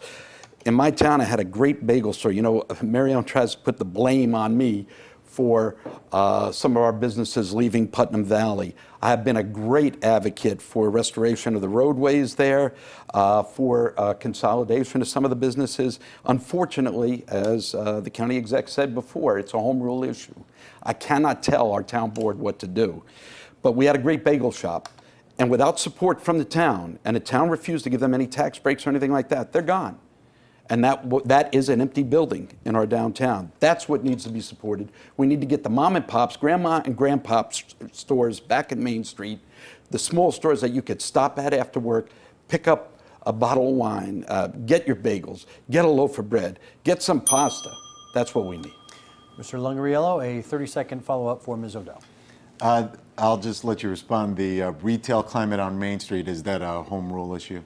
in my town, I had a great bagel store. You know, MaryEllen tries to put the blame on me for some of our businesses leaving Putnam Valley. I have been a great advocate for restoration of the roadways there, for consolidation of some of the businesses. Unfortunately, as the county exec said before, it's a home rule issue. I cannot tell our town board what to do. But we had a great bagel shop, and without support from the town, and the town refused to give them any tax breaks or anything like that, they're gone. And that is an empty building in our downtown. That's what needs to be supported. We need to get the mom and pops, grandma and grandpop stores back at Main Street, the small stores that you could stop at after work, pick up a bottle of wine, get your bagels, get a loaf of bread, get some pasta. That's what we need. Mr. Lungariello, a 30-second follow-up for Ms. Odell. I'll just let you respond. The retail climate on Main Street, is that a home rule issue?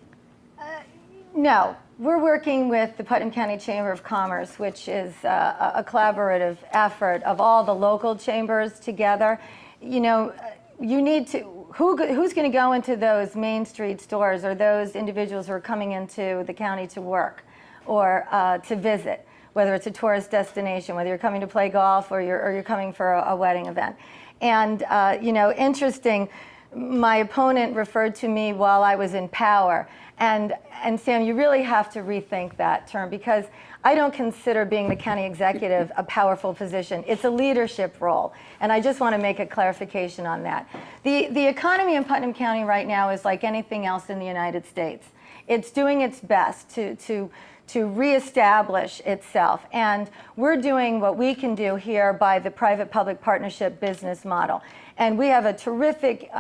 No. We're working with the Putnam County Chamber of Commerce, which is a collaborative effort of all the local chambers together. You know, you need to, who's going to go into those Main Street stores, or those individuals who are coming into the county to work or to visit, whether it's a tourist destination, whether you're coming to play golf or you're coming for a wedding event. And, you know, interesting, my opponent referred to me while I was in power. And Sam, you really have to rethink that term, because I don't consider being the county executive a powerful position. It's a leadership role. And I just want to make a clarification on that. The economy in Putnam County right now is like anything else in the United States. It's doing its best to reestablish itself. And we're doing what we can do here by the private-public partnership business model. And we have a terrific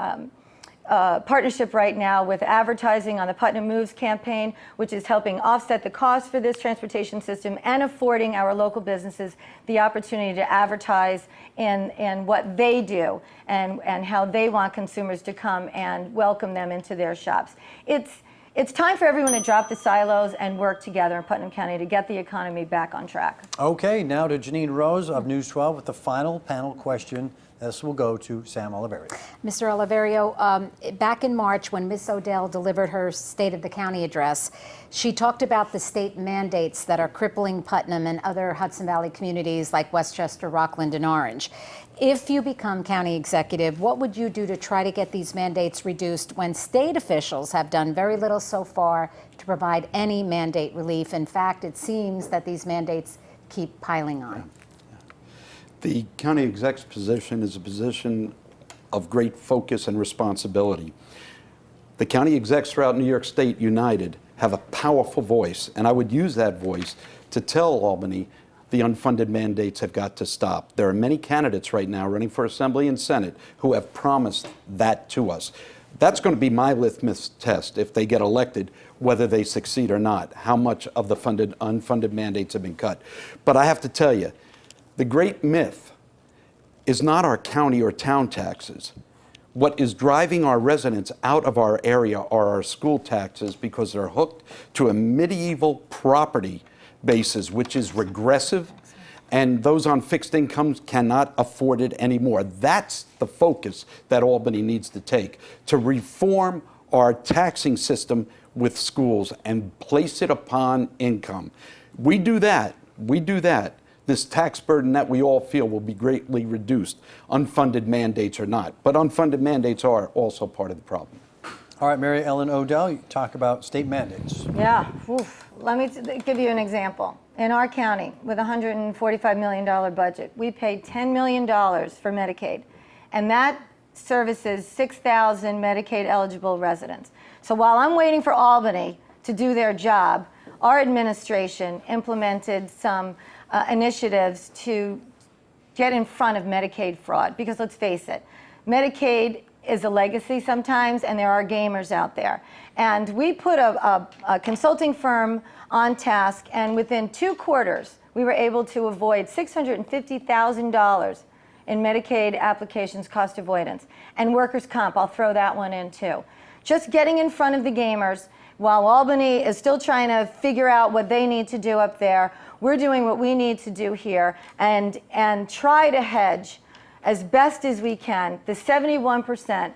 partnership right now with advertising on the Putnam Moves campaign, which is helping offset the cost for this transportation system and affording our local businesses the opportunity to advertise in what they do and how they want consumers to come and welcome them into their shops. It's time for everyone to drop the silos and work together in Putnam County to get the economy back on track. Okay, now to Janine Rose of News 12 with the final panel question. This will go to Sam Oliverio. Mr. Oliverio, back in March when Ms. Odell delivered her State of the County address, she talked about the state mandates that are crippling Putnam and other Hudson Valley communities like Westchester, Rockland, and Orange. If you become county executive, what would you do to try to get these mandates reduced when state officials have done very little so far to provide any mandate relief? In fact, it seems that these mandates keep piling on. The county exec's position is a position of great focus and responsibility. The county execs throughout New York State United have a powerful voice, and I would use that voice to tell Albany the unfunded mandates have got to stop. There are many candidates right now running for Assembly and Senate who have promised that to us. That's going to be my litmus test if they get elected, whether they succeed or not, how much of the unfunded mandates have been cut. But I have to tell you, the great myth is not our county or town taxes. What is driving our residents out of our area are our school taxes, because they're hooked to a medieval property basis, which is regressive, and those on fixed incomes cannot afford it anymore. That's the focus that Albany needs to take, to reform our taxing system with schools and place it upon income. We do that, this tax burden that we all feel will be greatly reduced, unfunded mandates or not. But unfunded mandates are also part of the problem. All right, MaryEllen Odell, you talk about state mandates. Yeah, oof. Let me give you an example. In our county, with a $145 million budget, we paid $10 million for Medicaid, and that services 6,000 Medicaid-eligible residents. So while I'm waiting for Albany to do their job, our administration implemented some initiatives to get in front of Medicaid fraud, because let's face it, Medicaid is a legacy sometimes, and there are gamers out there. And we put a consulting firm on task, and within 2 quarters, we were able to avoid $650,000 in Medicaid applications cost avoidance. And workers' comp, I'll throw that one in too. Just getting in front of the gamers, while Albany is still trying to figure out what they need to do up there, we're doing what we need to do here and try to hedge as best as we can the 71%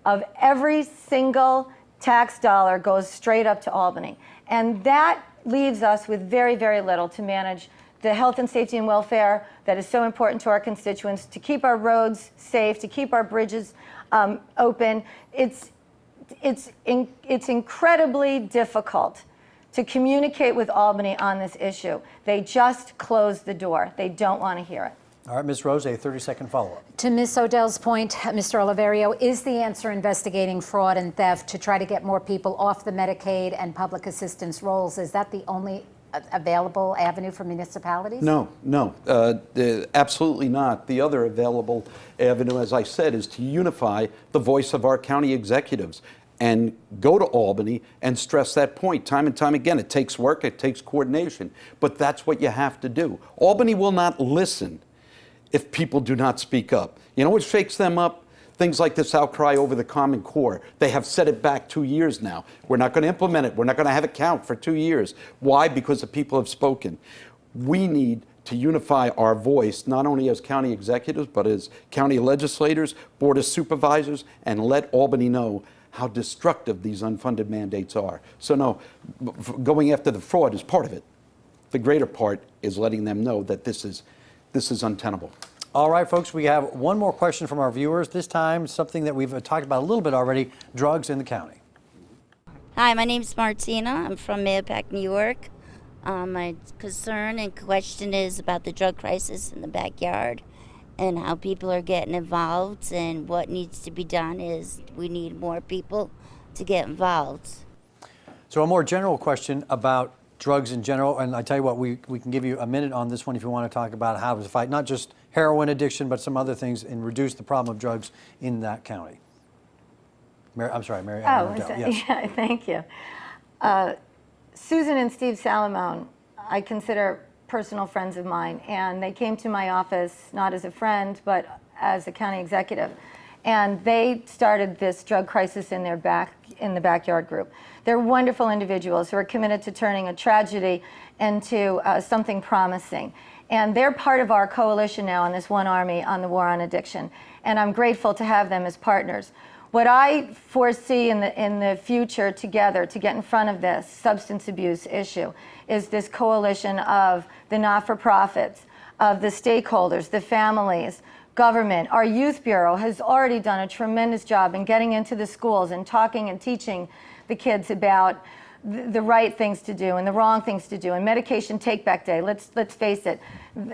of every single tax dollar goes straight up to Albany. And that leaves us with very, very little to manage the health and safety and welfare that is so important to our constituents, to keep our roads safe, to keep our bridges open. It's incredibly difficult to communicate with Albany on this issue. They just closed the door. They don't want to hear it. All right, Ms. Rose, a 30-second follow-up. To Ms. Odell's point, Mr. Oliverio, is the answer investigating fraud and theft to try to get more people off the Medicaid and public assistance rolls? Is that the only available avenue for municipalities? No, absolutely not. The other available avenue, as I said, is to unify the voice of our county executives and go to Albany and stress that point time and time again. It takes work, it takes coordination, but that's what you have to do. Albany will not listen if people do not speak up. You know what shakes them up? Things like this outcry over the Common Core. They have set it back 2 years now. We're not going to implement it. We're not going to have it count for 2 years. Why? Because the people have spoken. We need to unify our voice, not only as county executives, but as county legislators, board of supervisors, and let Albany know how destructive these unfunded mandates are. So no, going after the fraud is part of it. The greater part is letting them know that this is untenable. All right, folks, we have one more question from our viewers. This time, something that we've talked about a little bit already, drugs in the county. Hi, my name's Martina. I'm from Mahopac, New York. My concern and question is about the drug crisis in the backyard and how people are getting involved, and what needs to be done is we need more people to get involved. So a more general question about drugs in general, and I tell you what, we can give you a minute on this one if you want to talk about how to fight not just heroin addiction, but some other things and reduce the problem of drugs in that county. MaryEllen Odell. Yes. Yeah, thank you. Susan and Steve Salamone, I consider personal friends of mine, and they came to my office not as a friend, but as a county executive. And they started this drug crisis in the backyard group. They're wonderful individuals who are committed to turning a tragedy into something promising. And they're part of our coalition now on this One Army on the war on addiction. And I'm grateful to have them as partners. What I foresee in the future together to get in front of this substance abuse issue is this coalition of the not-for-profits, of the stakeholders, the families, government. Our youth bureau has already done a tremendous job in getting into the schools and talking and teaching the kids about the right things to do and the wrong things to do, and medication take-back day. Let's face it,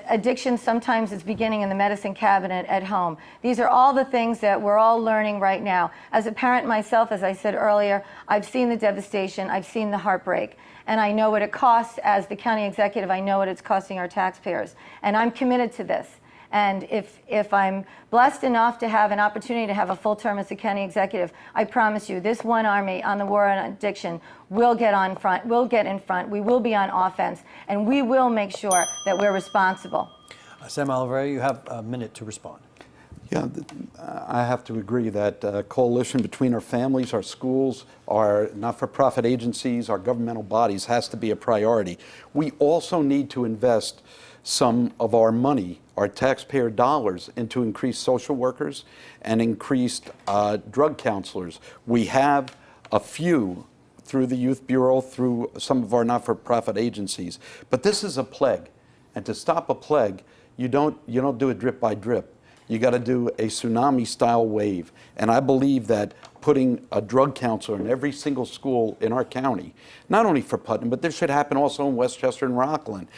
addiction sometimes is beginning in the medicine cabinet at home. These are all the things that we're all learning right now. As a parent myself, as I said earlier, I've seen the devastation, I've seen the heartbreak, and I know what it costs as the county executive. I know what it's costing our taxpayers, and I'm committed to this. And if I'm blessed enough to have an opportunity to have a full term as a county executive, I promise you, this One Army on the war on addiction will get in front, we will be on offense, and we will make sure that we're responsible. Sam Oliverio, you have a minute to respond. Yeah, I have to agree that coalition between our families, our schools, our not-for-profit agencies, our governmental bodies has to be a priority. We also need to invest some of our money, our taxpayer dollars, into increased social workers and increased drug counselors. We have a few through the Youth Bureau, through some of our not-for-profit agencies. But this is a plague, and to stop a plague, you don't do it drip by drip. You got to do a tsunami-style wave. And I believe that putting a drug counselor in every single school in our county, not only for Putnam, but this should happen also in Westchester and Rockland,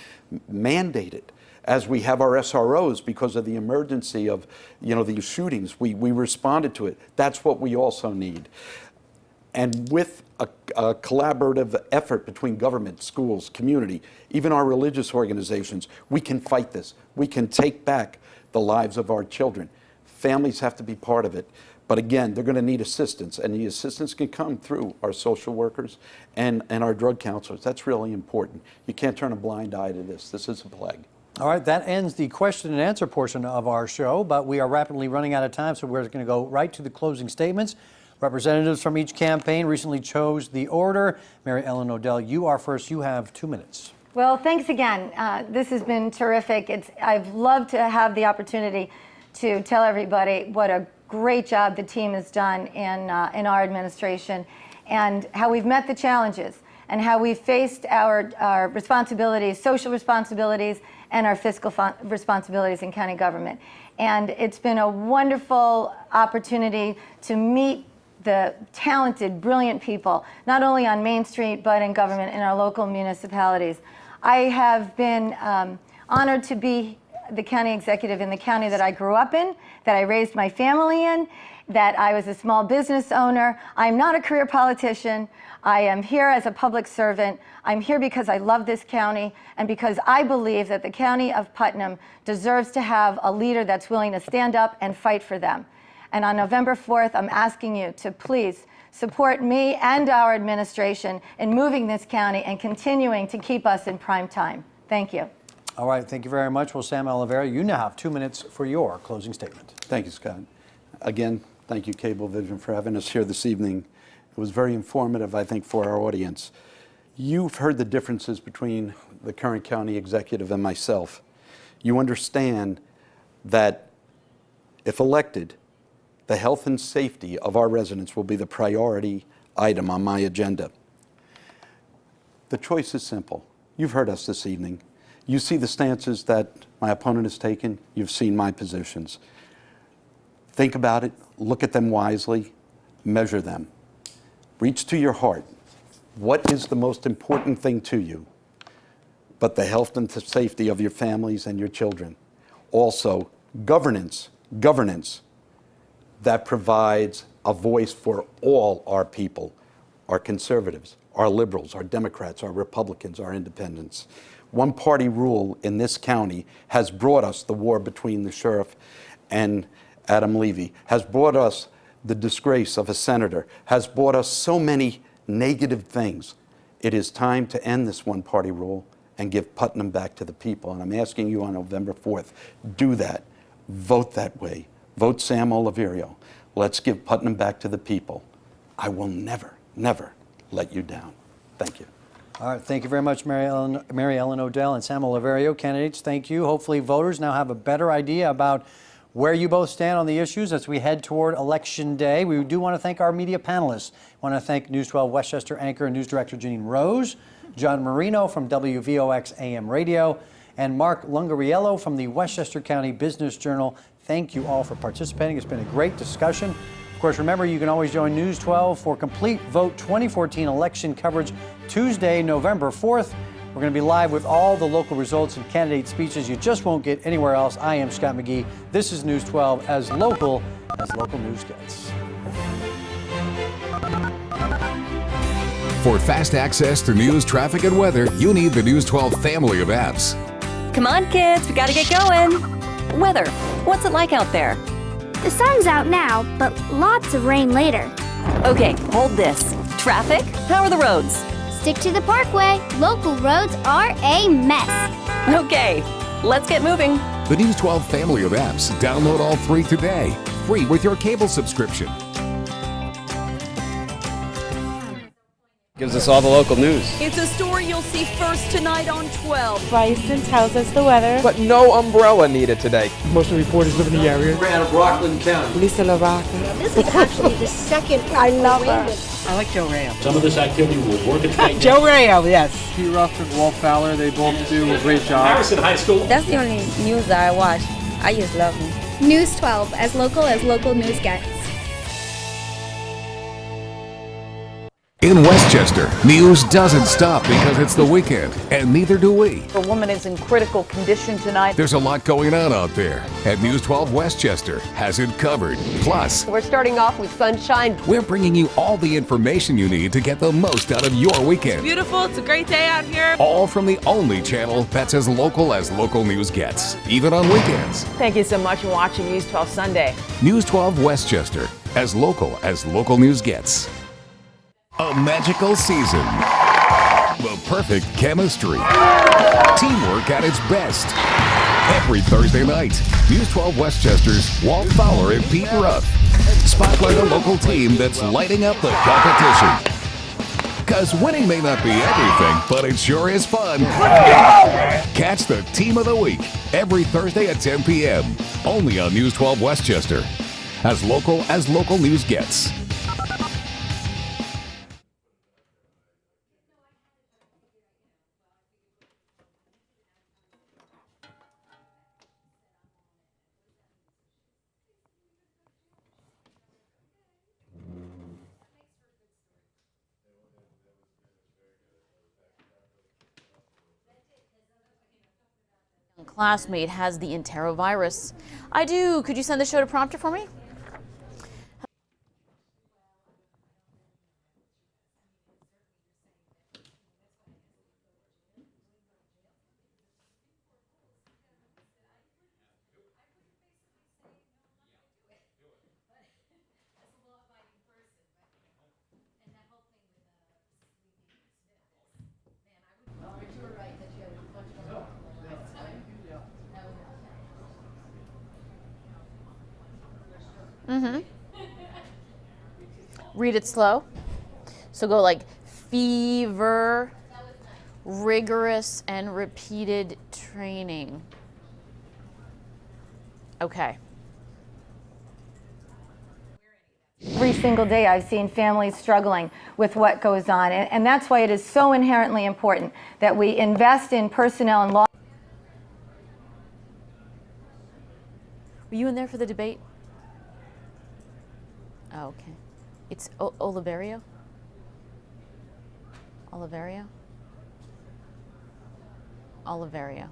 mandated. As we have our SROs because of the emergency of these shootings, we responded to it. That's what we also need. And with a collaborative effort between government, schools, community, even our religious organizations, we can fight this. We can take back the lives of our children. Families have to be part of it. But again, they're going to need assistance, and the assistance can come through our social workers and our drug counselors. That's really important. You can't turn a blind eye to this. This is a plague. All right, that ends the question and answer portion of our show, but we are rapidly running out of time, so we're going to go right to the closing statements. Representatives from each campaign recently chose the order. MaryEllen Odell, you are first. You have 2 minutes. Well, thanks again. This has been terrific. I've loved to have the opportunity to tell everybody what a great job the team has done in our administration. and how we've met the challenges and how we've faced our responsibilities, social responsibilities, and our fiscal responsibilities in county government. And it's been a wonderful opportunity to meet the talented, brilliant people, not only on Main Street, but in government in our local municipalities. I have been honored to be the county executive in the county that I grew up in, that I raised my family in, that I was a small business owner. I'm not a career politician. I am here as a public servant. I'm here because I love this county and because I believe that the county of Putnam deserves to have a leader that's willing to stand up and fight for them. And on November 4th, I'm asking you to please support me and our administration in moving this county and continuing to keep us in prime time. Thank you. All right, thank you very much. Well, Sam Oliverio, you now have 2 minutes for your closing statement. Thank you, Scott. Again, thank you, Cablevision, for having us here this evening. It was very informative, I think, for our audience. You've heard the differences between the current county executive and myself. You understand that if elected, the health and safety of our residents will be the priority item on my agenda. The choice is simple. You've heard us this evening. You see the stances that my opponent has taken. You've seen my positions. Think about it, look at them wisely, measure them. Reach to your heart. What is the most important thing to you? But the health and the safety of your families and your children. Also, governance that provides a voice for all our people, our conservatives, our liberals, our Democrats, our Republicans, our independents. One-party rule in this county has brought us the war between the sheriff and Adam Levy, has brought us the disgrace of a senator, has brought us so many negative things. It is time to end this one-party rule and give Putnam back to the people. And I'm asking you on November 4th, do that. Vote that way. Vote Sam Oliverio. Let's give Putnam back to the people. I will never, never let you down. Thank you. All right, thank you very much, MaryEllen Odell and Sam Oliverio. Candidates, thank you. Hopefully voters now have a better idea about where you both stand on the issues as we head toward Election Day. We do want to thank our media panelists. I want to thank News 12 Westchester anchor and news director Janine Rose, John Marino from WVOX AM Radio, and Mark Lungariello from the Westchester County Business Journal. Thank you all for participating. It's been a great discussion. Of course, remember, you can always join News 12 for complete Vote 2014 election coverage Tuesday, November 4th. We're going to be live with all the local results and candidate speeches you just won't get anywhere else. I am Scott McGee. This is News 12, as local news gets. For fast access to news, traffic, and weather, you need the News 12 family of apps. Come on, kids, we gotta get going. Weather, what's it like out there? The sun's out now, but lots of rain later. Okay, hold this. Traffic, how are the roads? Stick to the parkway. Local roads are a mess. Okay, let's get moving. The News 12 family of apps. Download all 3 today. Free with your cable subscription. Gives us all the local news. It's a story you'll see first tonight on 12. Bryson tells us the weather. But no umbrella needed today. Most of the reporters live in the area. We're out of Rockland County. Lisa LaRocca. This is actually the second. I love her. I like Joe Rayo. Some of this activity will work its way Joe Rayo, yes. P. Ruff and Walt Fowler, they both do a great job. Harrison High School. That's the only news that I watch. I just love them. News 12, as local news gets. In Westchester, news doesn't stop because it's the weekend, and neither do we. The woman is in critical condition tonight. There's a lot going on out there, and News 12 Westchester has it covered. Plus, We're starting off with sunshine. we're bringing you all the information you need to get the most out of your weekend. Beautiful, it's a great day out here. All from the only channel that's as local news gets, even on weekends. Thank you so much for watching News 12 Sunday. News 12 Westchester, as local news gets. A magical season. The perfect chemistry. Teamwork at its best. Every Thursday night, News 12 Westchester's Walt Fowler and Pete Ruff spotlight a local team that's lighting up the competition. Because winning may not be everything, but it sure is fun. Catch the Team of the Week every Thursday at 10 p.m. Only on News 12 Westchester. As local news gets. classmate has the enterovirus. I do. Could you send the show to prompter for me? Mm-hmm. Read it slow. So go like fever, rigorous and repeated training. Okay. Every single day I've seen families struggling with what goes on, and that's why it is so inherently important that we invest in personnel and law. Were you in there for the debate? Oh, okay. It's Oliverio? Oliverio? Oliverio.